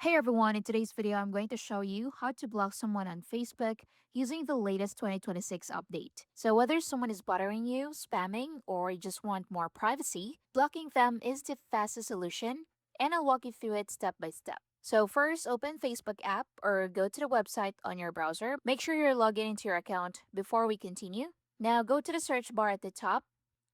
Hey everyone, in today's video, I'm going to show you how to block someone on Facebook using the latest 2026 update. So whether someone is bothering you, spamming, or you just want more privacy, blocking them is the fastest solution, and I'll walk you through it step by step. So first, open Facebook app or go to the website on your browser. Make sure you're logged into your account before we continue. Now go to the search bar at the top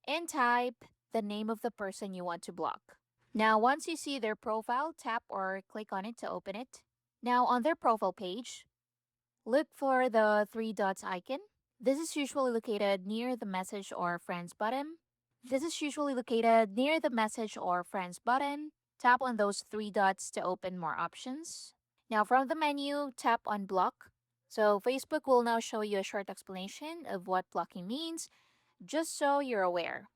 and type the name of the person you want to block. Now, once you see their profile, tap or click on it to open it. Now, on their profile page, look for the three dots icon. This is usually located near the message or friends button. Tap on those three dots to open more options. Now, from the menu, tap on block. So, Facebook will now show you a short explanation of what blocking means, just so you're aware.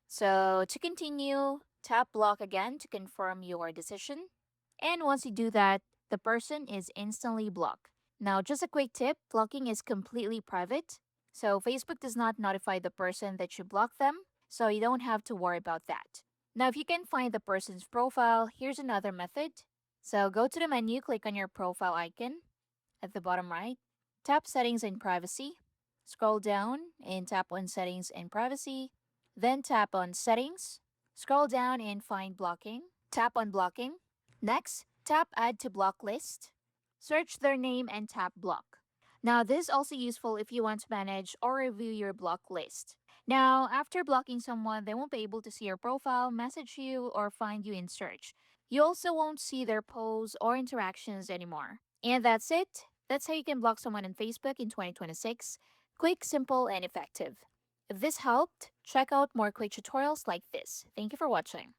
So to continue, tap block again to confirm your decision. And once you do that, the person is instantly blocked. Now, just a quick tip, blocking is completely private. So Facebook does not notify the person that you block them, so you don't have to worry about that. Now, if you can find the person's profile, here's another method. So go to the menu, click on your profile icon at the bottom right, tap settings and privacy, scroll down and tap on settings and privacy. Then tap on Settings. Scroll down and find Blocking. Tap on Blocking. Next, tap Add to Block List. Search their name and tap Block. Now, this is also useful if you want to manage or review your block list. Now, after blocking someone, they won't be able to see your profile, message you, or find you in search. You also won't see their posts or interactions anymore. And that's it. That's how you can block someone on Facebook in 2026. Quick, simple, and effective. If this helped, check out more quick tutorials like this. Thank you for watching.